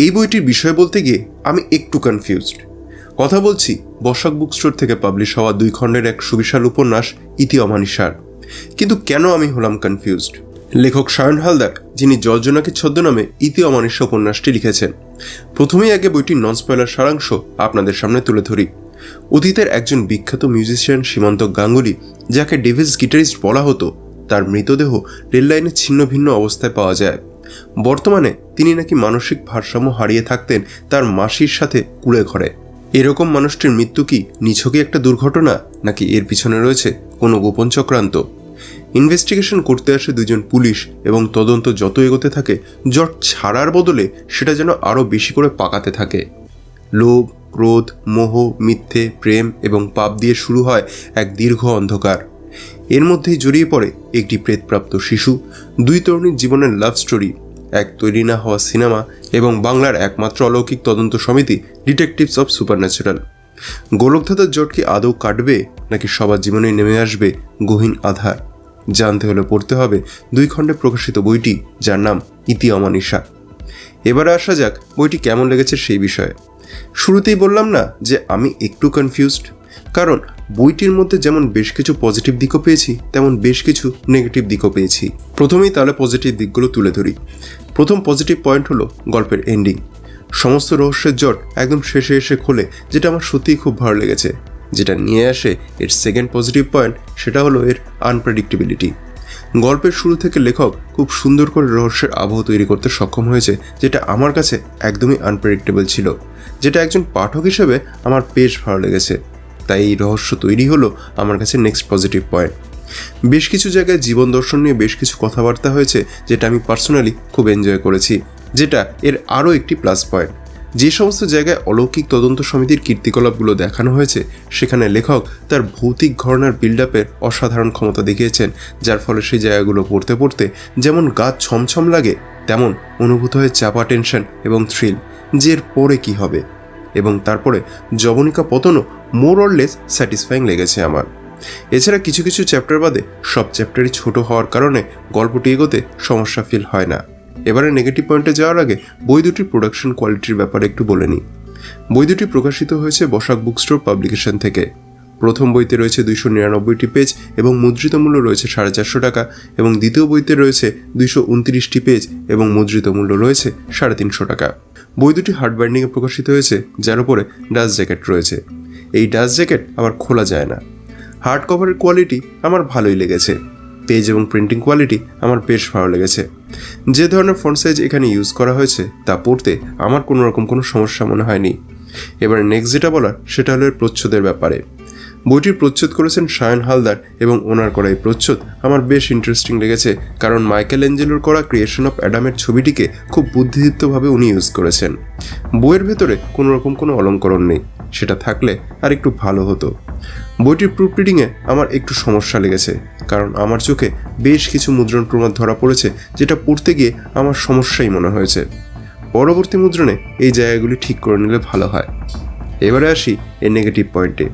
এই বইটির বিষয় বলতে গিয়ে আমি একটু কনফিউজড। কথা বলছি বসাক বুক স্টোর থেকে পাবলিশ হওয়া 2 খণ্ডের এক সুবিশাল উপন্যাস ইতি অমানিসার। কিন্তু কেন আমি হলাম কনফিউজড? লেখক সায়ন হালদার, যিনি জলজনাকি ছদ্মনামে ইতি অমানিসা উপন্যাসটি লিখেছেন। প্রথমেই আগে বইটির নন স্পয়লার সারাংশ আপনাদের সামনে তুলে ধরি। অতীতের একজন বিখ্যাত মিউজিশিয়ান সীমান্ত গাঙ্গুলি, যাকে ডেভিলস গিটারিস্ট বলা হতো, তার মৃতদেহ রেল লাইনে ছিন্ন ভিন্ন অবস্থায় পাওয়া যায়। বর্তমানে তিনি নাকি মানসিক ভারসাম্য হারিয়ে থাকতেন তার মাসির সাথে কুড়ে ঘরে। এরকম মানুষটির মৃত্যু কি নিছকই একটা দুর্ঘটনা, নাকি এর পিছনে রয়েছে কোনো গোপন চক্রান্ত? ইনভেস্টিগেশন করতে আসে 2 জন পুলিশ এবং তদন্ত যত এগোতে থাকে, জট ছাড়ার বদলে সেটা যেন আরও বেশি করে পাকাতে থাকে। লোভ, ক্রোধ, মোহ, মিথ্যে, প্রেম এবং পাপ দিয়ে শুরু হয় এক দীর্ঘ অন্ধকার। এর মধ্যেই জড়িয়ে পড়ে একটি প্রেতপ্রাপ্ত শিশু, 2 তরুণীর জীবনের লাভ স্টোরি, এক তৈরি না হওয়া সিনেমা এবং বাংলার একমাত্র অলৌকিক তদন্ত সমিতি ডিটেকটিভস অফ সুপারন্যাচুরাল। গোলকধাঁধার জট কি আদৌ কাটবে, নাকি সবার জীবনে নেমে আসবে গহীন আধার? জানতে হলে পড়তে হবে 2 খণ্ডে প্রকাশিত বইটি, যার নাম ইতি অমানিসা। এবারে আসা যাক বইটি কেমন লেগেছে সেই বিষয়ে। শুরুতেই বললাম না যে আমি একটু কনফিউজড, কারণ বইটির মধ্যে যেমন বেশ কিছু পজিটিভ দিকও পেয়েছি, তেমন বেশ কিছু নেগেটিভ দিকও পেয়েছি। প্রথমেই তাহলে পজিটিভ দিকগুলো তুলে ধরি। প্রথম পজিটিভ পয়েন্ট হলো গল্পের এন্ডিং। সমস্ত রহস্যের জট একদম শেষে এসে খোলে, যেটা আমার সত্যিই খুব ভালো লেগেছে। যেটা নিয়ে আসে এর সেকেন্ড পজিটিভ পয়েন্ট, সেটা হলো এর আনপ্রেডিক্টেবিলিটি। গল্পের শুরু থেকে লেখক খুব সুন্দর করে রহস্যের আবহ তৈরি করতে সক্ষম হয়েছে, যেটা আমার কাছে একদমই আনপ্রেডিক্টেবল ছিল, যেটা একজন পাঠক হিসেবে আমার বেশ ভালো লেগেছে। তাই এই রহস্য তৈরি হলো আমার কাছে নেক্সট পজিটিভ পয়েন্ট। বেশ কিছু জায়গায় জীবন দর্শন নিয়ে বেশ কিছু কথাবার্তা হয়েছে, যেটা আমি পার্সোনালি খুব এনজয় করেছি, যেটা এর আরও একটি প্লাস পয়েন্ট। যে সমস্ত জায়গায় অলৌকিক তদন্ত সমিতির কীর্তিকলাপগুলো দেখানো হয়েছে, সেখানে লেখক তার ভৌতিক ঘটনার বিল্ড আপের অসাধারণ ক্ষমতা দেখিয়েছেন, যার ফলে সেই জায়গাগুলো পড়তে পড়তে যেমন গা ছমছম লাগে, তেমন অনুভূত হয় চাপা টেনশন এবং থ্রিল, যে এর পরে কী হবে। এবং তারপরে যবনিকা পতনও মোর অর লেস স্যাটিসফাইং লেগেছে আমার। এছাড়া কিছু কিছু চ্যাপ্টার বাদে সব চ্যাপ্টারই ছোট হওয়ার কারণে গল্পটি এগোতে সমস্যা ফিল হয় না। এবারে নেগেটিভ পয়েন্টে যাওয়ার আগে বই দুটির প্রোডাকশন কোয়ালিটির ব্যাপারে একটু বলে নিই। বই দুটি প্রকাশিত হয়েছে বসাক বুক স্টোর পাবলিকেশন থেকে। প্রথম বইতে রয়েছে 299টি পেজ এবং মুদ্রিত মূল্য রয়েছে 450 টাকা, এবং দ্বিতীয় বইতে রয়েছে 229টি পেজ এবং মুদ্রিত মূল্য রয়েছে 350 টাকা। বই দুটি হার্ড বাইন্ডিংয়ে প্রকাশিত হয়েছে, যার উপরে ডাস্ট জ্যাকেট রয়েছে। এই ডাস্ট জ্যাকেট আবার খোলা যায় না। হার্ড কভারের কোয়ালিটি আমার ভালোই লেগেছে। পেজ এবং প্রিন্টিং কোয়ালিটি আমার বেশ ভালো লেগেছে। যে ধরনের ফন্ট সাইজ এখানে ইউজ করা হয়েছে তা পড়তে আমার কোনো রকম কোনো সমস্যা মনে হয়নি। এবার নেক্সট যেটা বলার, সেটা হলো এর প্রচ্ছদের ব্যাপারে। বইটির প্রচ্ছদ করেছেন সায়ন হালদার, এবং ওনার করা এই প্রচ্ছদ আমার বেশ ইন্টারেস্টিং লেগেছে, কারণ মাইকেল অ্যাঞ্জেলোর করা ক্রিয়েশন অফ অ্যাডামের ছবিটিকে খুব বুদ্ধিদীপ্তভাবে উনি ইউজ করেছেন। বইয়ের ভেতরে কোনো রকম কোনো অলঙ্করণ নেই, সেটা থাকলে আর একটু ভালো হতো। বইটির প্রুফ রিডিংয়ে আমার একটু সমস্যা লেগেছে, কারণ আমার চোখে বেশ কিছু মুদ্রণ প্রমাদ ধরা পড়েছে, যেটা পড়তে গিয়ে আমার সমস্যাই মনে হয়েছে। পরবর্তী মুদ্রণে এই জায়গাগুলি ঠিক করে নিলে ভালো হয়। এবারে আসি এর নেগেটিভ পয়েন্টে।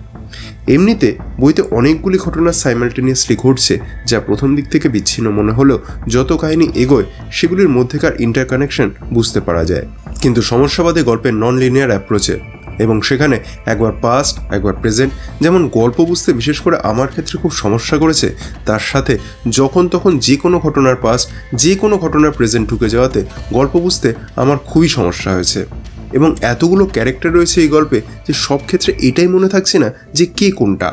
এমনিতে বইতে অনেকগুলি ঘটনা সাইমালটেনিয়াসলি ঘটছে, যা প্রথম দিক থেকে বিচ্ছিন্ন মনে হলেও যত কাহিনী এগোয় সেগুলির মধ্যেকার ইন্টারকানেকশন বুঝতে পারা যায়। কিন্তু সমস্যাবাদী গল্পের নন লিনিয়ার অ্যাপ্রোচে, এবং সেখানে একবার পাস্ট একবার প্রেজেন্ট, যেমন গল্প বুঝতে বিশেষ করে আমার ক্ষেত্রে খুব সমস্যা করেছে, তার সাথে যখন তখন যে কোনো ঘটনার পাস্ট যে কোনো ঘটনার প্রেজেন্ট ঢুকে যাওয়াতে গল্প বুঝতে আমার খুবই সমস্যা হয়েছে। এবং এতগুলো ক্যারেক্টার রয়েছে এই গল্পে যে সব ক্ষেত্রে এটাই মনে থাকছে না যে কে কোনটা।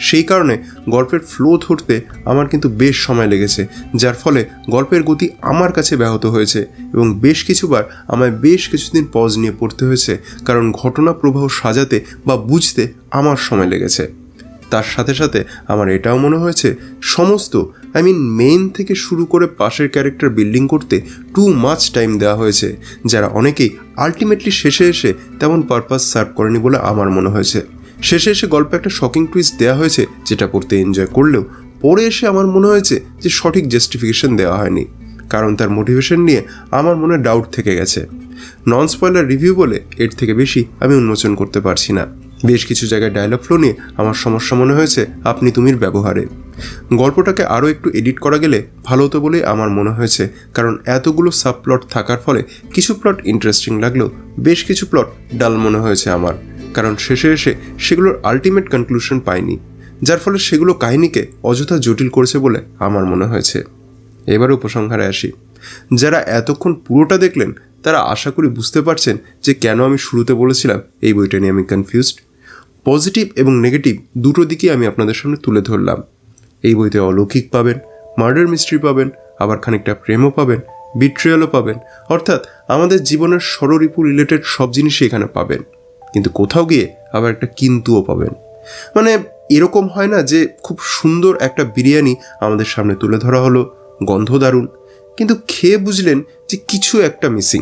সেই কারণে গল্পের ফ্লো ধরতে আমার কিন্তু বেশ সময় লেগেছে, যার ফলে গল্পের গতি আমার কাছে ব্যাহত হয়েছে, এবং বেশ কিছুবার আমায় বেশ কিছুদিন পজ নিয়ে পড়তে হয়েছে, কারণ ঘটনা প্রবাহ সাজাতে বা বুঝতে আমার সময় লেগেছে। তার সাথে সাথে আমার এটাও মনে হয়েছে সমস্ত মেইন থেকে শুরু করে পাশের ক্যারেক্টার বিল্ডিং করতে টু মাচ টাইম দেওয়া হয়েছে, যারা অনেকেই আলটিমেটলি শেষে এসে তেমন পারপাস সার্ভ করেনি বলে আমার মনে হয়েছে। শেষে এসে গল্পে একটা শকিং টুইস্ট দেওয়া হয়েছে, যেটা পড়তে এনজয় করলেও পরে এসে আমার মনে হয়েছে যে সঠিক জাস্টিফিকেশন দেওয়া হয়নি, কারণ তার মোটিভেশন নিয়ে আমার মনে ডাউট থেকে গেছে। নন স্পয়লার রিভিউ বলে এর থেকে বেশি আমি উন্মোচন করতে পারছি না। বেশ কিছু জায়গায় ডায়লগ ফ্লো নিয়ে আমার সমস্যা মনে হয়েছে আপনি তুমির ব্যবহারে। গল্পটাকে আরও একটু এডিট করা গেলে ভালো হতো বলেই আমার মনে হয়েছে, কারণ এতগুলো সাবপ্লট থাকার ফলে কিছু প্লট ইন্টারেস্টিং লাগলেও বেশ কিছু প্লট ডাল মনে হয়েছে আমার, কারণ শেষে এসে সেগুলোর আলটিমেট কনক্লুশন পাইনি, যার ফলে সেগুলো কাহিনীকে অযথা জটিল করেছে বলে আমার মনে হয়েছে। এবার উপসংহারে আসি। যারা এতক্ষণ পুরোটা দেখলেন তারা আশা করি বুঝতে পারছেন যে কেন আমি শুরুতে বলেছিলাম এই বইটা নিয়ে আমি কনফিউজড। পজিটিভ এবং নেগেটিভ দুটো দিকই আমি আপনাদের সামনে তুলে ধরলাম। এই বইতে অলৌকিক পাবেন, মার্ডার মিস্ট্রি পাবেন, আবার খানিকটা প্রেমও পাবেন, বিট্রিয়ালও পাবেন, অর্থাৎ আমাদের জীবনের ষড়রিপু রিলেটেড সব জিনিসই এখানে পাবেন। কিন্তু কোথাও গিয়ে আবার একটা কিন্তুও পাবেন। মানে এরকম হয় না যে খুব সুন্দর একটা বিরিয়ানি আমাদের সামনে তুলে ধরা হলো, গন্ধ দারুণ, কিন্তু খেয়ে বুঝলেন যে কিছু একটা মিসিং।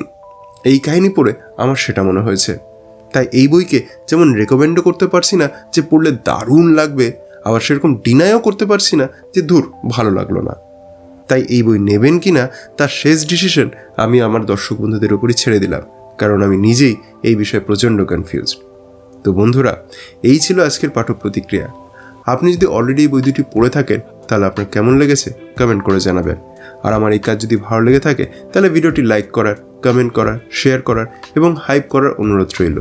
এই কাহিনী পড়ে আমার সেটা মনে হয়েছে। তাই এই বইকে যেমন রেকমেন্ডও করতে পারছি না যে পড়লে দারুণ লাগবে, আবার সেরকম ডিনাইও করতে পারছি না যে ধুর ভালো লাগলো না। তাই এই বই নেবেন কি না তার শেষ ডিসিশন আমি আমার দর্শক বন্ধুদের উপরই ছেড়ে দিলাম, কারণ আমি নিজেই এই বিষয়ে প্রচণ্ড কনফিউজড। তো বন্ধুরা, এই ছিল আজকের পাঠক প্রতিক্রিয়া। আপনি যদি অলরেডি এই বই দুটি পড়ে থাকেন তাহলে আপনার কেমন লেগেছে কমেন্ট করে জানাবেন। আর আমার এই কাজ যদি ভালো লেগে থাকে তাহলে ভিডিওটি লাইক করার, কমেন্ট করার, শেয়ার করার এবং হাইপ করার অনুরোধ রইল।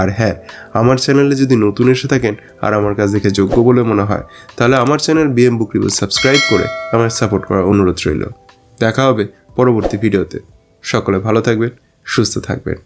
আর হ্যাঁ, আমার চ্যানেলে যদি নতুন এসে থাকেন আর আমার কাজ দেখে যোগ্য বলে মনে হয় তাহলে আমার চ্যানেল বিএম বুক রিভিউ সাবস্ক্রাইব করে আমার সাপোর্ট করার অনুরোধ রইল। দেখা হবে পরবর্তী ভিডিওতে। সকলে ভালো থাকবেন, সুস্থ থাকবেন।